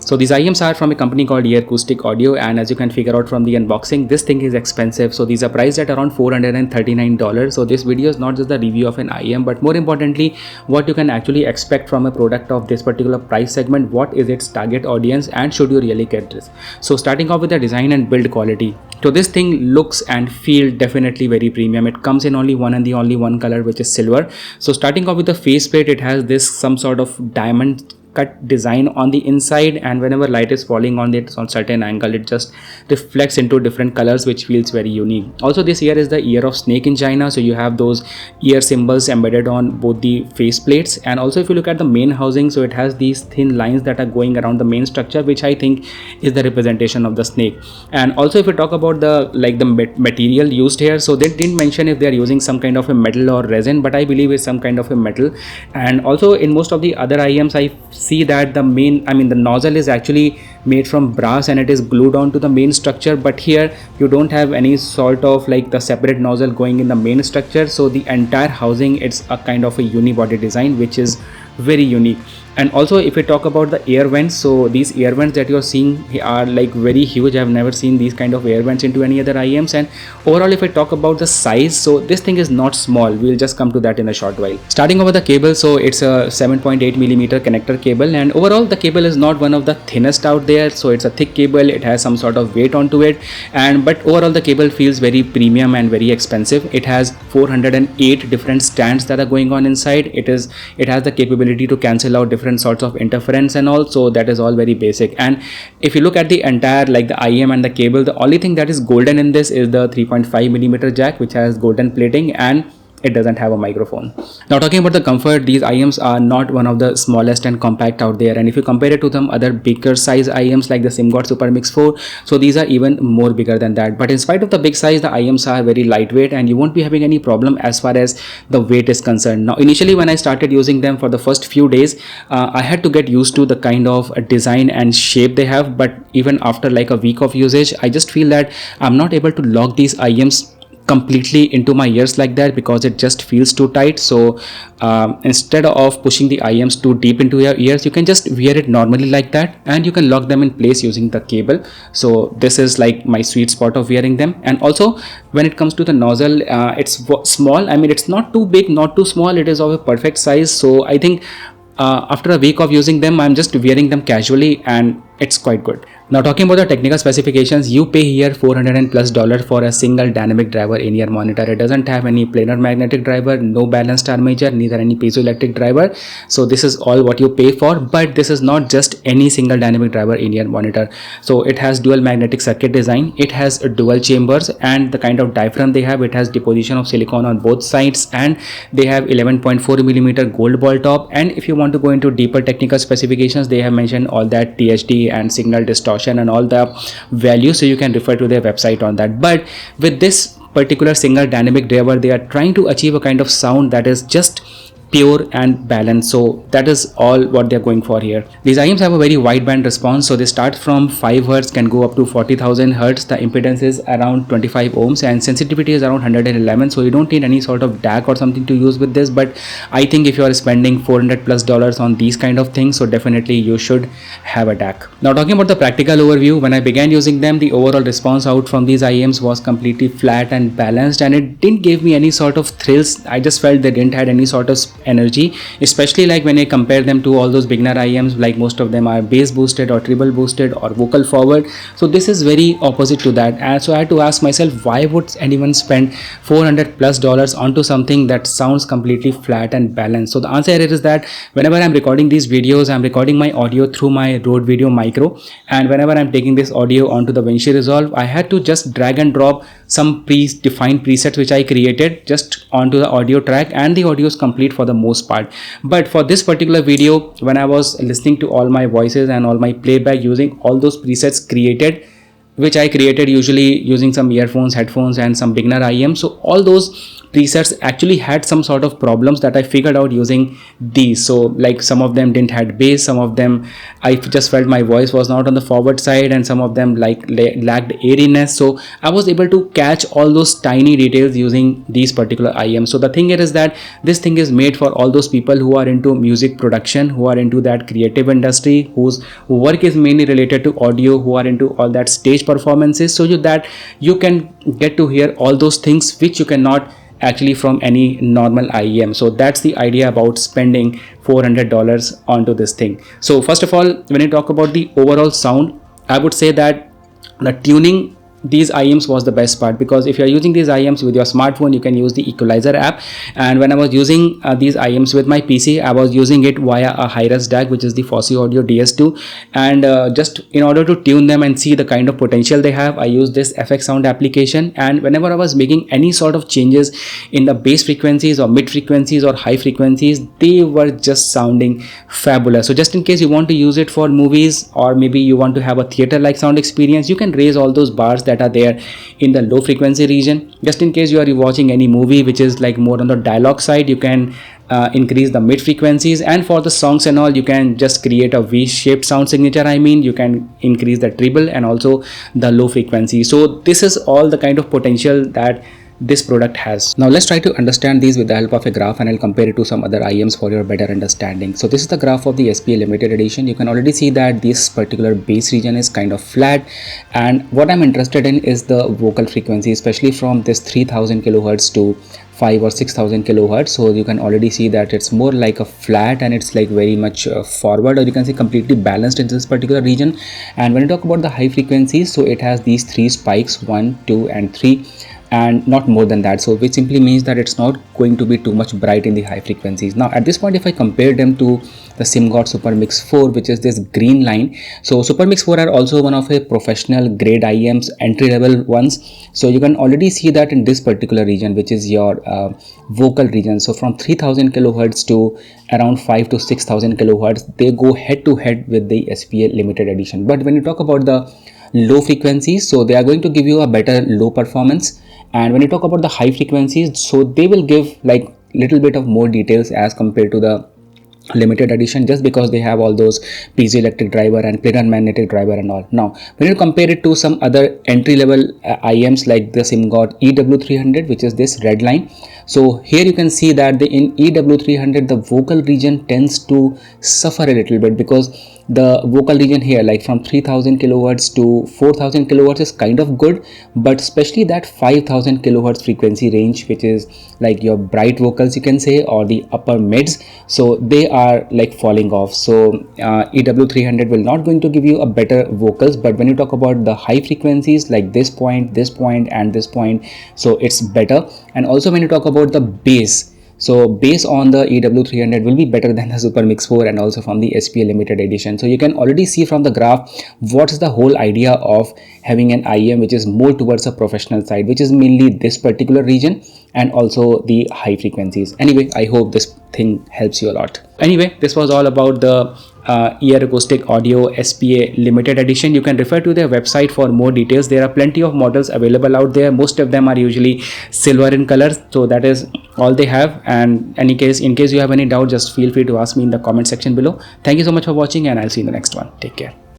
So these IEMs are from a company called Earacoustic Audio, and as you can figure out from the unboxing, this thing is expensive. So these are priced at around $439. So this video is not just the review of an IEM, but more importantly, what you can actually expect from a product of this particular price segment, what is its target audience, and should you really get this. So starting off with the design and build quality. So this thing looks and feel definitely very premium. It comes in only one and the only one color, which is silver. So starting off with the faceplate, it has this some sort of diamond cut design on the inside, and whenever light is falling on it on certain angle, it just reflects into different colors, which feels very unique. Also, this ear is the ear of snake in China, so you have those ear symbols embedded on both the face plates. And also, if you look at the main housing, so it has these thin lines that are going around the main structure, which I think is the representation of the snake. And also, if you talk about the material used here, so they didn't mention if they are using some kind of a metal or resin, but I believe it's some kind of a metal. And also, in most of the other IEMs, I see that the nozzle is actually made from brass and it is glued on to the main structure, but here you don't have any sort of like the separate nozzle going in the main structure. So the entire housing, it's a kind of a unibody design, which is very unique. And also, if we talk about the air vents, so these air vents that you're seeing are like very huge. I've never seen these kind of air vents into any other IEMs. And overall, if I talk about the size, so this thing is not small. We'll just come to that in a short while. Starting over the cable, so it's a 7.8 millimeter connector cable, and overall the cable is not one of the thinnest out there. So it's a thick cable. It has some sort of weight onto it, but overall the cable feels very premium and very expensive. It has 408 different stands that are going on inside. It has the capability to cancel out different sorts of interference, and also that is all very basic. And if you look at the entire like the IEM and the cable, the only thing that is golden in this is the 3.5 millimeter jack, which has golden plating, and it doesn't have a microphone. Now, talking about the comfort, these IEMs are not one of the smallest and compact out there, and if you compare it to some other bigger size IEMs like the SIMGOT Super Mix 4, so these are even more bigger than that. But in spite of the big size, the IEMs are very lightweight, and you won't be having any problem as far as the weight is concerned. Now, initially when I started using them for the first few days, I had to get used to the kind of design and shape they have, but even after like a week of usage, I just feel that I'm not able to lock these IEMs completely into my ears like that, because it just feels too tight. So instead of pushing the IEMs too deep into your ears, you can just wear it normally like that, and you can lock them in place using the cable. So this is like my sweet spot of wearing them. And also, when it comes to the nozzle, it's small. I mean, it's not too big, not too small. It is of a perfect size. So I think after a week of using them, I'm just wearing them casually, and it's quite good. Now, talking about the technical specifications, you pay here $400+ for a single dynamic driver in-ear monitor. It doesn't have any planar magnetic driver, no balanced armature, neither any piezoelectric driver. So this is all what you pay for. But this is not just any single dynamic driver in-ear monitor. So it has dual magnetic circuit design. It has dual chambers, and the kind of diaphragm they have, it has deposition of silicone on both sides, and they have 11.4 millimeter gold ball top. And if you want to go into deeper technical specifications, they have mentioned all that THD and signal distortion and all the values, so you can refer to their website on that. But with this particular single dynamic driver, they are trying to achieve a kind of sound that is just pure and balanced. So that is all what they're going for here. These IEMs have a very wide band response, so they start from 5 Hz, can go up to 40,000 Hz. The impedance is around 25 ohms, and sensitivity is around 111. So you don't need any sort of DAC or something to use with this. But I think if you are spending $400+ on these kind of things, so definitely you should have a DAC. Now, talking about the practical overview, when I began using them, the overall response out from these IEMs was completely flat and balanced, and it didn't give me any sort of thrills. I just felt they didn't have any sort of energy, especially like when I compare them to all those beginner IEMs, like most of them are bass boosted or treble boosted or vocal forward. So this is very opposite to that. And so I had to ask myself, why would anyone spend $400+ onto something that sounds completely flat and balanced? So the answer here is that whenever I'm recording these videos, I'm recording my audio through my Rode Video Micro, and whenever I'm taking this audio onto the Vinci Resolve, I had to just drag and drop some pre-defined presets which I created just onto the audio track, and the audio is complete for the most part. But for this particular video, when I was listening to all my voices and all my playback using all those presets created, which I created usually using some earphones, headphones, and some beginner IEM, so all those presets actually had some sort of problems that I figured out using these. So like some of them didn't had bass, some of them I just felt my voice was not on the forward side, and some of them like lacked airiness. So I was able to catch all those tiny details using these particular IEMs. So the thing here is that this thing is made for all those people who are into music production, who are into that creative industry, whose work is mainly related to audio, who are into all that stage performances, so that you can get to hear all those things which you cannot actually from any normal IEM. So that's the idea about spending $400 onto this thing. So first of all, when you talk about the overall sound, I would say that the tuning these IEMs was the best part, because if you are using these IEMs with your smartphone, you can use the equalizer app. And when I was using these IEMs with my PC, I was using it via a high-res DAC, which is the Fosse Audio DS2. And just in order to tune them and see the kind of potential they have, I used this FX Sound application. And whenever I was making any sort of changes in the bass frequencies or mid frequencies or high frequencies, they were just sounding fabulous. So just in case you want to use it for movies, or maybe you want to have a theater-like sound experience, you can raise all those bars that are there in the low frequency region. Just in case you are watching any movie which is like more on the dialogue side, you can increase the mid frequencies, and for the songs and all, you can just create a V-shaped sound signature. I mean, you can increase the treble and also the low frequency. So this is all the kind of potential that this product has. Now let's try to understand these with the help of a graph, and I'll compare it to some other IEMs for your better understanding. So this is the graph of the SPA limited edition. You can already see that this particular bass region is kind of flat, and what I'm interested in is the vocal frequency, especially from this 3000 kilohertz to 5 or 6000 kilohertz. So you can already see that it's more like a flat, and it's like very much forward, or you can say completely balanced in this particular region. And when you talk about the high frequencies, so it has these 3 spikes, 1, 2 and 3, and not more than that, so which simply means that it's not going to be too much bright in the high frequencies. Now at this point, if I compare them to the SIMGOT Super Mix 4, which is this green line, so Super Mix 4 are also one of a professional grade IEMs, entry level ones. So you can already see that in this particular region, which is your vocal region, so from 3000 kilohertz to around 5 to 6000 kilohertz, they go head to head with the SPA limited edition. But when you talk about the low frequencies, so they are going to give you a better low performance. And when you talk about the high frequencies, so they will give like little bit of more details as compared to the limited edition, just because they have all those piezoelectric driver and planar magnetic driver and all. Now when you compare it to some other entry level IEMs like the SIMGOT EW300, which is this red line, so here you can see that in EW300 the vocal region tends to suffer a little bit, because the vocal region here, like from 3000 kilohertz to 4000 kilohertz, is kind of good, but especially that 5000 kilohertz frequency range, which is like your bright vocals, you can say, or the upper mids, so they are like falling off. So EW300 will not going to give you a better vocals, but when you talk about the high frequencies like this point and this point, so it's better. And also when you talk about the bass, so bass on the EW300 will be better than the Super Mix 4 and also from the SPA limited edition. So you can already see from the graph what's the whole idea of having an IEM which is more towards a professional side, which is mainly this particular region and also the high frequencies. Anyway, I hope this thing helps you a lot. Anyway, this was all about the Earacoustic Audio SPA limited edition. You can refer to their website for more details. There are plenty of models available out there. Most of them are usually silver in color, so that is all they have. And in case you have any doubt, just feel free to ask me in the comment section below. Thank you so much for watching, and I'll see you in the next one. Take care.